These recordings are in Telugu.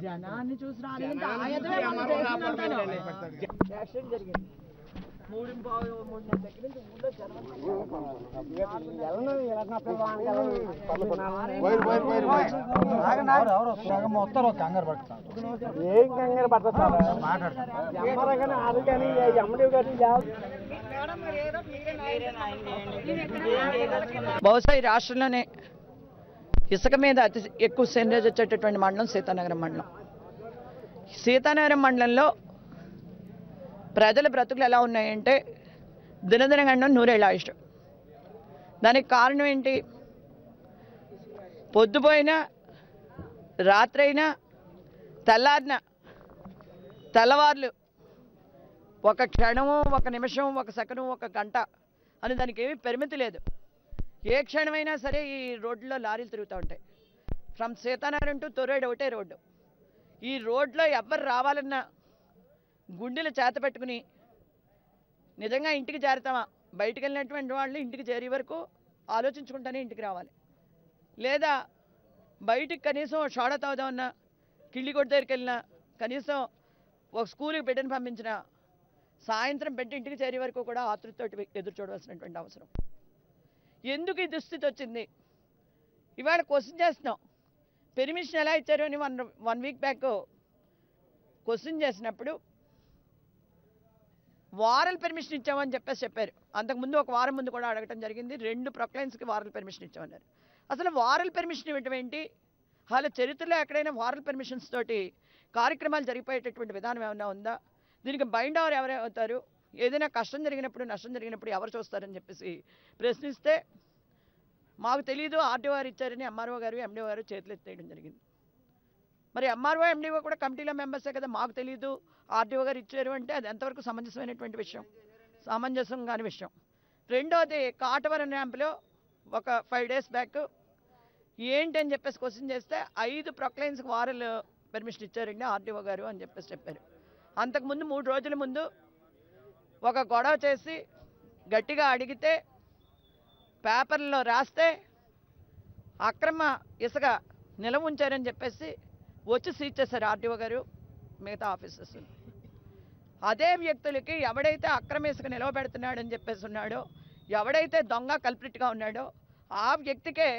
జనాన్ని చూసి రాలేదంటే యాక్సిడెంట్ జరిగింది 3:30 దగ్గర నుంచి ఊళ్ళో మొత్తం కంగారు పడతారు. ఏం కంగారు పడతారు బహుశా ఈ రాష్ట్రంలోనే ఇసుక మీద అతి ఎక్కువ సెంటేజ్ వచ్చేటటువంటి మండలం సీతానగరం మండలం. సీతానగరం మండలంలో ప్రజల బ్రతుకులు ఎలా ఉన్నాయంటే దినదిన గండం నూరేళ్ళ ఆయుష్. దానికి కారణం ఏంటి? పొద్దుపోయినా రాత్రైనా తెల్లారిన తెల్లవార్లు ఒక క్షణము, ఒక నిమిషం, ఒక సెకను, ఒక గంట అని దానికి ఏమీ పరిమితి లేదు. ఏ క్షణమైనా సరే ఈ రోడ్లో లారీలు తిరుగుతూ ఉంటాయి. ఫ్రమ్ సీతానగరం టు తొర్రేడు ఒకటే రోడ్డు. ఈ రోడ్లో ఎవరు రావాలన్నా గుండెలు చేత పెట్టుకుని నిజంగా ఇంటికి చేరుతామా, బయటికి వెళ్ళినటువంటి వాళ్ళు ఇంటికి చేరే వరకు ఆలోచించుకుంటూనే ఇంటికి రావాలి. లేదా బయటికి కనీసం షోడ తాగుదామన్నా, కిళ్ళిగొడ్డ దగ్గరికి వెళ్ళినా, కనీసం ఒక స్కూల్కి బిడ్డను పంపించిన సాయంత్రం బిడ్డ ఇంటికి చేరే వరకు కూడా ఆతృతతోటి ఎదురు చూడవలసినటువంటి అవసరం. ఎందుకు ఈ దుస్థితి వచ్చింది? ఇవాళ క్వశ్చన్ చేస్తున్నాం. పెర్మిషన్ ఎలా ఇచ్చారు అని వన్ వీక్ బ్యాక్ క్వశ్చన్ చేసినప్పుడు వారల్ పెర్మిషన్ ఇచ్చామని చెప్పారు. అంతకుముందు ఒక వారం ముందు కూడా అడగటం జరిగింది. 2 ప్రొక్లైన్స్కి వారల్ పెర్మిషన్ ఇచ్చామన్నారు. అసలు వారల్ పెర్మిషన్ ఇవ్వటం ఏంటి? వాళ్ళ చరిత్రలో ఎక్కడైనా వారల్ పెర్మిషన్స్ తోటి కార్యక్రమాలు జరిగిపోయేటటువంటి విధానం ఏమైనా ఉందా? దీనికి బైండ్ అవర్ ఎవరు అవుతారు? ఏదైనా కష్టం జరిగినప్పుడు, నష్టం జరిగినప్పుడు ఎవరు చూస్తారని చెప్పేసి ప్రశ్నిస్తే మాకు తెలీదు, ఆర్డీఓ గారు ఇచ్చారని ఎంఆర్ఓ గారు, ఎండిఓ గారు చేతులు ఎత్తేయడం జరిగింది. మరి ఎంఆర్ఓ, ఎండిఓ కూడా కమిటీలో మెంబర్సే కదా. మాకు తెలీదు, ఆర్డీఓ గారు ఇచ్చారు అంటే అది ఎంతవరకు సమంజసమైనటువంటి విషయం? సమంజసం కాని విషయం. రెండోది, కాటవరం ర్యాంప్లో ఒక 5 days బ్యాక్ ఏంటి అని చెప్పేసి క్వశ్చన్ చేస్తే 5 ప్రొక్లైన్స్కి వారల్ పెర్మిషన్ ఇచ్చారండి ఆర్డీఓ గారు అని చెప్పేసి చెప్పారు. అంతకుముందు 3 రోజుల ముందు ఒక గొడవ చేసి గట్టిగా అడిగితే పేపర్లో రాస్తే అక్రమ ఇసుక నిలవ ఉంచారని చెప్పేసి వచ్చి సీజ్ చేశారు ఆర్డీఓ గారు, మిగతా ఆఫీసర్స్. అదే వ్యక్తులకి ఎవడైతే అక్రమ ఇసుక నిలవ పెడుతున్నాడని చెప్పేసి ఉన్నాడో, ఎవడైతే దొంగ కల్ప్రిట్గా ఉన్నాడో ఆ వ్యక్తికే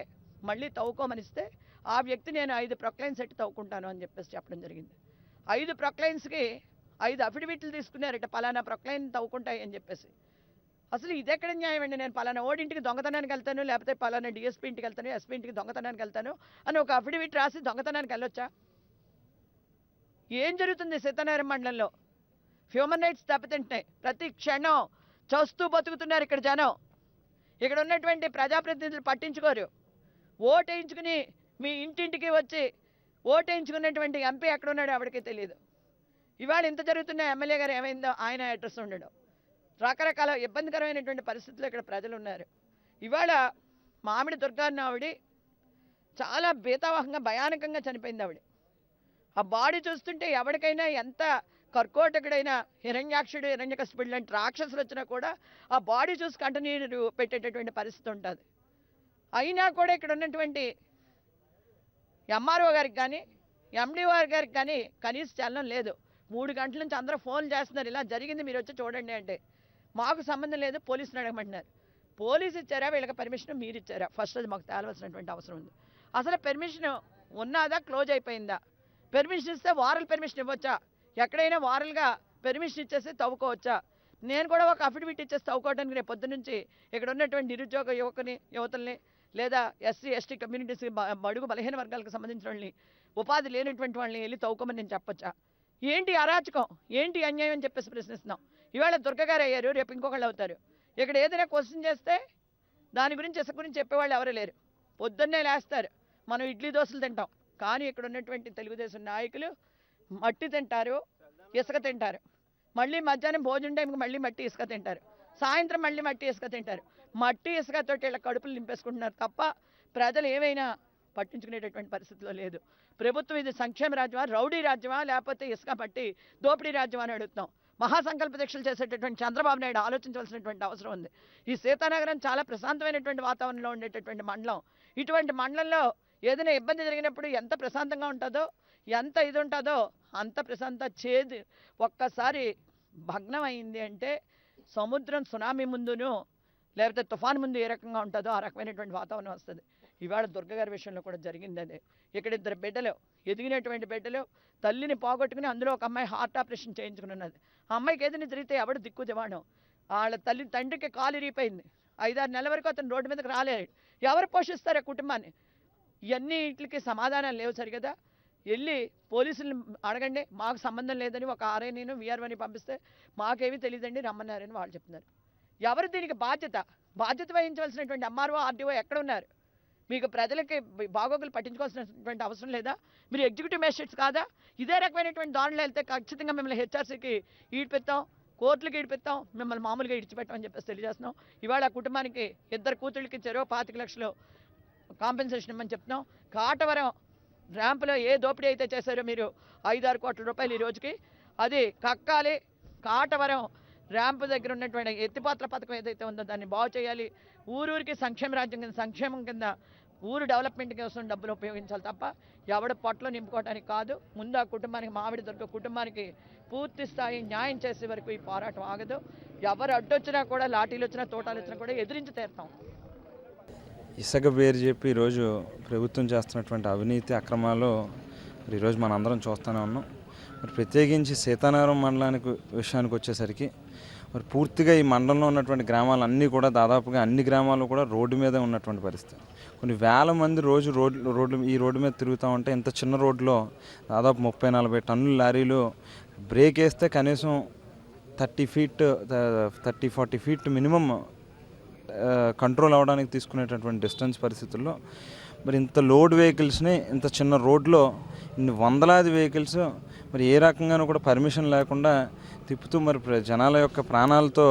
మళ్ళీ తవ్వుకోమనిస్తే ఆ వ్యక్తి నేను 5 ప్రొక్లైన్స్ ఎట్టి తవ్వుకుంటాను అని చెప్పేసి చెప్పడం జరిగింది. 5 ప్రొక్లైన్స్కి 5 అఫిడవిట్లు తీసుకున్నారట, పలానా ప్రొక్లైన్ తవ్వుకుంటాయి అని చెప్పేసి. అసలు ఇది ఎక్కడ న్యాయం అండి? నేను పలానా ఓడింటికి దొంగతనానికి వెళ్తాను, లేకపోతే పలానా డిఎస్పీ ఇంటికి వెళ్తాను, ఎస్పీ ఇంటికి దొంగతనానికి వెళ్తాను అని ఒక అఫిడవిట్ రాసి దొంగతనానికి వెళ్ళొచ్చా? ఏం జరుగుతుంది సీతానగరం మండలంలో? హ్యూమన్ రైట్స్ దెబ్బతింటున్నాయి. ప్రతి క్షణం చూస్తూ బతుకుతున్నారు ఇక్కడ జనం. ఇక్కడ ఉన్నటువంటి ప్రజాప్రతినిధులు పట్టించుకోరు. ఓటేయించుకుని మీ ఇంటింటికి వచ్చి ఓటేయించుకున్నటువంటి ఎంపీ ఎక్కడున్నాడో ఎవరికీ తెలియదు. ఇవాళ ఇంత జరుగుతున్న ఎమ్మెల్యే గారు ఏమైందో ఆయన అడ్రస్ ఉండడం, రకరకాల ఇబ్బందికరమైనటువంటి పరిస్థితుల్లో ఇక్కడ ప్రజలు ఉన్నారు. ఇవాళ మామిడి దుర్గాన్న ఆవిడ చాలా భీతావహంగా భయానకంగా చనిపోయింది ఆవిడ. ఆ బాడీ చూస్తుంటే ఎవరికైనా ఎంత కర్కోటకుడైనా హిరణ్యాక్షుడు, హిరణ్యకశిపుడు లాంటి రాక్షసులు వచ్చినా కూడా ఆ బాడీ చూసి కంటిన్యూ పెట్టేటటువంటి పరిస్థితి ఉంటుంది. అయినా కూడా ఇక్కడ ఉన్నటువంటి ఎంఆర్ఓ గారికి కానీ, ఎండిఓ గారికి కానీ కనీస చలనం లేదు. 3 గంటల నుంచి అందరూ ఫోన్లు చేస్తున్నారు, ఇలా జరిగింది మీరు వచ్చి చూడండి అంటే. మాకు సంబంధం లేదు, పోలీసులు అడగమంటున్నారు. పోలీసు ఇచ్చారా వీళ్ళకి పర్మిషన్, మీరు ఇచ్చారా? ఫస్ట్ అది మాకు తేలవలసినటువంటి అవసరం ఉంది. అసలు పర్మిషన్ ఉన్నదా, క్లోజ్ అయిపోయిందా? పర్మిషన్ ఇస్తే వారల్ పర్మిషన్ ఇవ్వచ్చా? ఎక్కడైనా వారల్గా పర్మిషన్ ఇచ్చేసి తవ్వుకోవచ్చా? నేను కూడా ఒక అఫిడవిట్ ఇచ్చేసి తవ్వుకోవడానికి రేపు పొద్దు నుంచి ఇక్కడ ఉన్నటువంటి నిరుద్యోగ యువతల్ని, లేదా ఎస్సీ ఎస్టీ కమ్యూనిటీస్కి, బడుగు బలహీన వర్గాలకు సంబంధించిన వాళ్ళని, ఉపాధి లేనటువంటి వాళ్ళని వెళ్ళి తవ్వుకోమని నేను చెప్పొచ్చా? ఏంటి అరాచకం, ఏంటి అన్యాయం అని చెప్పేసి ప్రశ్నిస్తున్నాం. ఇవాళ దుర్గగారు అయ్యారు, రేపు ఇంకొకళ్ళు అవుతారు. ఇక్కడ ఏదైనా క్వశ్చన్ చేస్తే దాని గురించి ఇసుక గురించి చెప్పేవాళ్ళు ఎవరు లేరు. పొద్దున్నే లేస్తారు, మనం ఇడ్లీ దోశలు తింటాం. కానీ ఇక్కడ ఉన్నటువంటి తెలుగుదేశం నాయకులు మట్టి తింటారు, ఇసుక తింటారు. మళ్ళీ మధ్యాహ్నం భోజనం టైంకి మళ్ళీ మట్టి ఇసుక తింటారు, సాయంత్రం మళ్ళీ మట్టి ఇసుక తింటారు. మట్టి ఇసుకతో ఇలా కడుపులు నింపేసుకుంటున్నారు తప్ప ప్రజలు ఏమైనా పట్టించుకునేటటువంటి పరిస్థితిలో లేదు. ప్రభుత్వం ఇది సంక్షేమ రాజ్యమా, రౌడీ రాజ్యమా, లేకపోతే ఇసుక పట్టి దోపిడీ రాజ్యమా అని అడుగుతున్నాం. మహాసంకల్ప దీక్షలు చేసేటటువంటి చంద్రబాబు నాయుడు ఆలోచించవలసినటువంటి అవసరం ఉంది. ఈ సీతానగరం చాలా ప్రశాంతమైనటువంటి వాతావరణంలో ఉండేటటువంటి మండలం. ఇటువంటి మండలంలో ఏదైనా ఇబ్బంది జరిగినప్పుడు ఎంత ప్రశాంతంగా ఉంటుందో, ఎంత ఇది ఉంటుందో అంత చేదు ఒక్కసారి భగ్నం అయింది అంటే సముద్రం సునామీ ముందును లేకపోతే తుఫాన్ ముందు ఏ రకంగా ఉంటుందో ఆ రకమైనటువంటి వాతావరణం వస్తుంది. ఇవాళ దుర్గ గారి విషయంలో కూడా జరిగింది అదే. ఇక్కడ ఇద్దరు బిడ్డలు, ఎదిగినటువంటి బిడ్డలు, తల్లిని పోగొట్టుకుని అందులో ఒక అమ్మాయి హార్ట్ ఆపరేషన్ చేయించుకుని ఉన్నది. ఆ అమ్మాయికి ఏదైనా జరిగితే ఎవడు దిక్కు దివాణం. వాళ్ళ తండ్రికి కాలు ఇరిగిపోయింది. 5-6 నెలల వరకు అతను రోడ్డు మీదకి రాలేడు. ఎవరు పోషిస్తారు ఆ కుటుంబాన్ని? ఇవన్నీ వీటికి సమాధానాలు లేవు సరిగదా. వెళ్ళి పోలీసులు అడగండి, మాకు సంబంధం లేదని ఒక ఆర్ఐని వీఆర్ఓని పంపిస్తే మాకేమీ తెలియదండి రమ్మన్నారని వాళ్ళు చెప్తున్నారు. ఎవరు దీనికి బాధ్యత వహించవలసినటువంటి ఎంఆర్ఓ ఆర్డీఓ ఎక్కడ ఉన్నారు? మీకు ప్రజలకి బాగోగులు పట్టించుకోవాల్సినటువంటి అవసరం లేదా? మీరు ఎగ్జిక్యూటివ్ మేజిస్ట్రేట్స్ కాదా? ఇదే రకమైనటువంటి దారుణాలు వెళ్తే ఖచ్చితంగా మిమ్మల్ని హెచ్ఆర్సీకి ఈడిపిస్తాం, కోర్టులకి ఈడిపిస్తాం, మిమ్మల్ని మామూలుగా ఇడిచిపెట్టామని చెప్పేసి తెలియజేస్తున్నాం. ఇవాళ ఆ కుటుంబానికి 2 కూతుళ్ళకి చెరో 25 లక్షలు కాంపెన్సేషన్ ఇవ్వమని చెప్తున్నాం. కాటవరం ర్యాంపులో ఏ దోపిడీ అయితే చేశారో మీరు 5-6 కోట్ల రూపాయలు ఈ రోజుకి అది కక్కాలి. కాటవరం ర్యాంపు దగ్గర ఉన్నటువంటి ఎత్తిపాత్ర పథకం ఏదైతే ఉందో దాన్ని బాగు చేయాలి. ఊరూరికి సంక్షేమం కింద ఊరు డెవలప్మెంట్ కోసం డబ్బులు ఉపయోగించాలి తప్ప ఎవడ పొట్టలో నింపుకోవడానికి కాదు. ముందు ఆ కుటుంబానికి, మామిడి దుర్గ కుటుంబానికి పూర్తి స్థాయి న్యాయం చేసే వరకు ఈ పోరాటం ఆగదు. ఎవరు అడ్డొచ్చినా కూడా, లాఠీలు వచ్చినా తోటాలు వచ్చినా కూడా ఎదిరించి తీరుతాం. ఇసుక పేరు చెప్పి ఈరోజు ప్రభుత్వం చేస్తున్నటువంటి అవినీతి అక్రమాలు ఈరోజు మనందరం చూస్తూనే ఉన్నాం. మరి ప్రత్యేకించి సీతానగరం విషయానికి వచ్చేసరికి మరి పూర్తిగా ఈ మండలంలో ఉన్నటువంటి గ్రామాలన్నీ కూడా దాదాపుగా అన్ని గ్రామాలు కూడా రోడ్డు మీద ఉన్నటువంటి పరిస్థితి. కొన్ని వేల మంది రోజు ఈ రోడ్డు మీద తిరుగుతూ ఉంటే ఇంత చిన్న రోడ్లో దాదాపు 30-40 టన్నుల లారీలు బ్రేక్ వేస్తే కనీసం 30-40 ఫీట్ మినిమం కంట్రోల్ అవ్వడానికి తీసుకునేటటువంటి డిస్టెన్స్ పరిస్థితుల్లో మరి ఇంత లోడ్ వెహికల్స్ని ఇంత చిన్న రోడ్లో ఇన్ని వందలాది వెహికల్స్ మరి ఏ రకంగానూ కూడా పర్మిషన్ లేకుండా తిప్పుతూ మరి జనాల యొక్క ప్రాణాలతో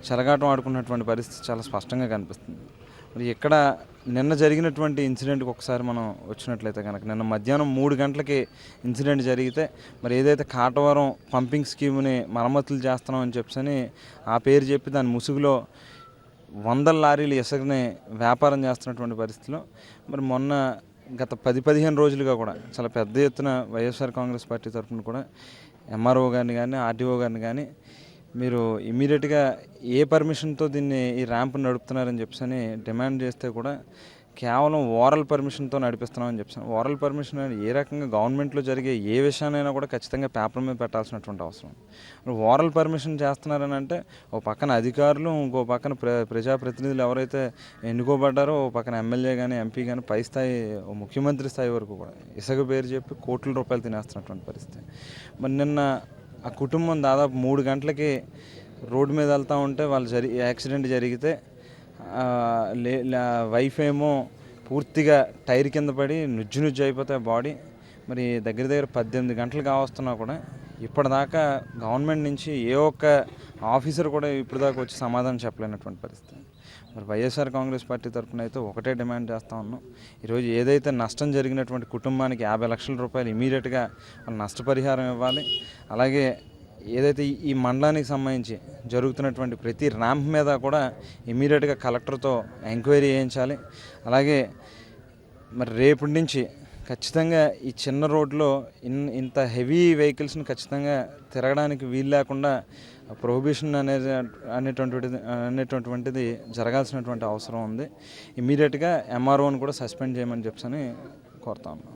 చెలగాటం ఆడుకున్నటువంటి పరిస్థితి చాలా స్పష్టంగా కనిపిస్తుంది. మరి ఇక్కడ నిన్న జరిగినటువంటి ఇన్సిడెంట్కి ఒకసారి మనం వచ్చినట్లయితే కనుక నిన్న మధ్యాహ్నం 3 గంటలకి ఇన్సిడెంట్ జరిగితే మరి ఏదైతే కాటవరం పంపింగ్ స్కీమ్ని మరమ్మతులు చేస్తున్నామని చెప్పని ఆ పేరు చెప్పి దాని ముసుగులో 100 లారీలు ఇసుకని వ్యాపారం చేస్తున్నటువంటి పరిస్థితిలో మరి మొన్న గత 10-15 రోజులుగా కూడా చాలా పెద్ద ఎత్తున వైఎస్ఆర్ కాంగ్రెస్ పార్టీ తరఫున కూడా ఎంఆర్ఓ గారిని కానీ ఆర్డీఓ గారిని కానీ మీరు ఇమీడియట్గా ఏ పర్మిషన్తో ఈ ర్యాంప్ నడుపుతున్నారని చెప్పని డిమాండ్ చేస్తే కూడా కేవలం ఓరల్ పర్మిషన్తో నడిపిస్తున్నామని చెప్పాను. ఓరల్ పర్మిషన్ ఏ రకంగా గవర్నమెంట్లో జరిగే ఏ విషయానైనా కూడా ఖచ్చితంగా పేపర్ మీద పెట్టాల్సినటువంటి అవసరం. ఓరల్ పర్మిషన్ చేస్తున్నారని అంటే ఓ పక్కన అధికారులు, ఇంకో పక్కన ప్రజాప్రతినిధులు ఎవరైతే ఎన్నుకోబడ్డారో ఓ పక్కన ఎమ్మెల్యే కానీ ఎంపీ కానీ పై స్థాయి ముఖ్యమంత్రి స్థాయి వరకు కూడా ఇసుక పేరు చెప్పి కోట్ల రూపాయలు తినేస్తున్నటువంటి పరిస్థితి. మరి నిన్న ఆ కుటుంబం దాదాపు 3 గంటలకి రోడ్డు మీద వెళ్తూ ఉంటే యాక్సిడెంట్ జరిగితే వైఫ్ ఏమో పూర్తిగా టైర్ కింద పడి నుజ్జు అయిపోతాయి బాడీ. మరి దగ్గర 18 గంటలు కావస్తున్నా కూడా ఇప్పటిదాకా గవర్నమెంట్ నుంచి ఏ ఒక్క ఆఫీసర్ కూడా ఇప్పటిదాకా వచ్చి సమాధానం చెప్పలేనటువంటి పరిస్థితి. మరి వైఎస్ఆర్ కాంగ్రెస్ పార్టీ తరఫున అయితే ఒకటే డిమాండ్ చేస్తూ ఉన్నాం. ఈరోజు ఏదైతే నష్టం జరిగినటువంటి కుటుంబానికి 50 లక్షల రూపాయలు ఇమీడియట్గా వాళ్ళు నష్టపరిహారం ఇవ్వాలి. అలాగే ఏదైతే ఈ మండలానికి సంబంధించి జరుగుతున్నటువంటి ప్రతి ర్యాంప్ మీద కూడా ఇమీడియట్గా కలెక్టర్తో ఎంక్వైరీ చేయించాలి. అలాగే మరి రేపటి నుంచి ఖచ్చితంగా ఈ చిన్న రోడ్లో ఇంత హెవీ వెహికల్స్ని ఖచ్చితంగా తిరగడానికి వీలు లేకుండా ప్రొహిబిషన్ అనేటువంటిది జరగాల్సినటువంటి అవసరం ఉంది. ఇమీడియట్గా ఎంఆర్ఓని కూడా సస్పెండ్ చేయమని చెప్పని కోరుతా ఉన్నాం.